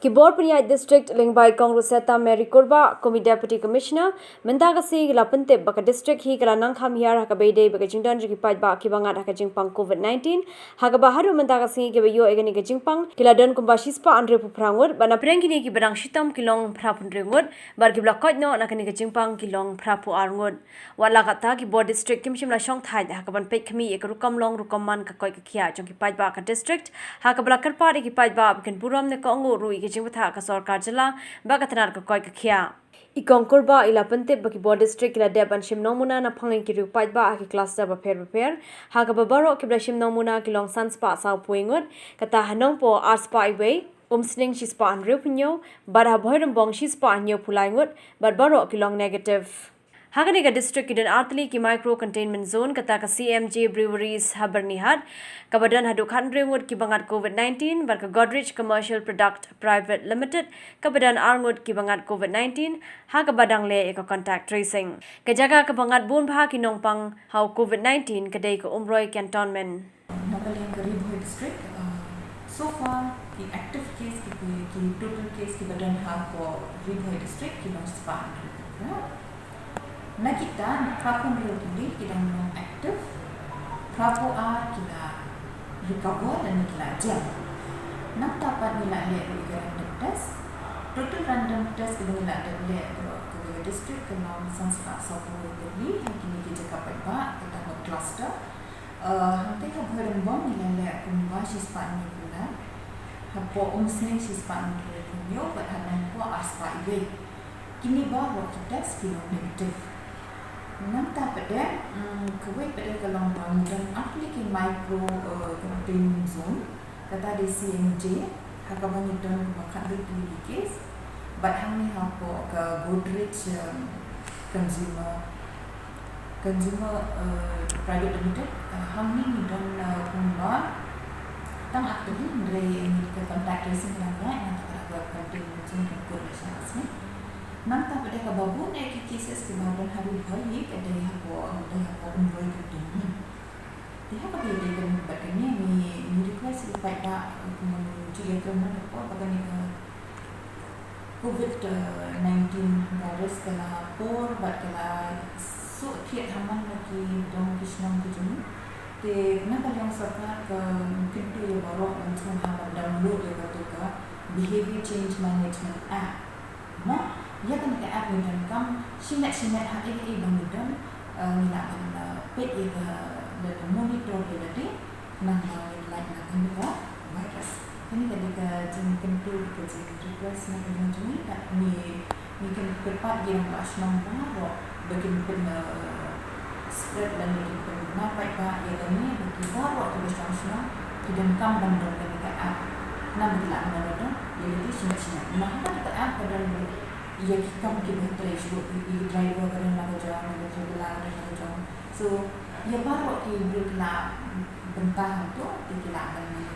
Keyboard Punya District linked by Congress Seta Mary Kurba, Komi Deputy Commissioner, Mendagasi Lapente Baka District he Kalanang Ham here Hakabede Bakajingdan Jikipai Ba Kibangat Hakajingpang COVID-19, Hakabaharu Mendagasi give you again Gajingpang, Kiladan Kumbashispa Andre Puprangur, Banaprangini Kibadang Shitam Kilong Prapundringwood, Barkibla Koitno Nakani Gajingpang Kilong Prapu Arngwood, Walakata Keyboard District Kimshim La Shong Tide Hakaban Pekami Ekrukam Long Rukaman Kakoi Kia Jonkipai Ba District, Hakabla Karpa Kipai Ba Kan Buram ne Kongo Rui Jingwatha ka sarkar jala bagatanar ka koi ka khia ikong kurba ila pante baki board district ila deban shim nomuna na phangi ki rupai ba ki cluster ba fair ha ka babaro ki blashim nomuna ki long sans pa saw puingot kata hanong po ars pa iwe umsning shi spa an rupnyo bara bhoiram bong shi spa anyo pulaingot barbaro ki long negative Haganiga district in Artli ki micro containment zone kata ka CMJ breweries habernihat kabadan hadukhan ringwood ki bangat COVID-19 barka Godrej Commercial Product Private Limited kabadan Arngwood ki bangat COVID-19 ha kabadang le eka contact tracing kajaga ka bangat bun bha ki nongpang how COVID-19 kadai ka umroi cantonment Nagaling Bhoi district so far the active case ki total case ki badan ha ko Bhoi district ki long span Nakita prapu melodi kita non aktif, prapu a kita recover dan kita jam. Nak dapat nilai le random test, total random test kita nilai le ke district ke non sanspar software beli yang kini kita capai ba kita no cluster. Nanti kita berembang nilai le kumba sispan ni pula. Hapo umsne sispan ni punyo, berhanan po aspa iwe. Kini baru kita test kilo negatif. Nanta pada Kuwait pada kalau dan aplikasi micro containment zone kata di CMJ hakaman itu makan di case but kami hapo ke Godrej consumer private limited kami ni dan kumba tang aktif dari ke contact tracing lagi yang kita containment zone ke Nanta pada kababu na cases ke badan hari Bhoi kada hapo umroi kutung. Dia ka bede kan batani ni request pada menuju ke mana apa bagani COVID-19 virus kala por bat kala so thiat haman lagi dong kisnam kujun te na kalyang sarkar ka mungkin tu ye baro untuk haman download ya ka behavior change management app no ia kan ke app dan kam sinet hak ini bang dan nilakan pet ia ke monitor dia tadi nang like nak juga virus ini ketika jin tentu ke request nak menjadi tak ni kan cepat yang pas nombor bagi spread dan bagi napai ba ia ni bagi baru tu bersama tidak kam bang dan ketika app nak dilakukan itu jadi sinet nah pada app pada ia kita mungkin trace driver kadang nak jalan ada traveler ada jalan so ia baru kita bentang tu kita lakukan ini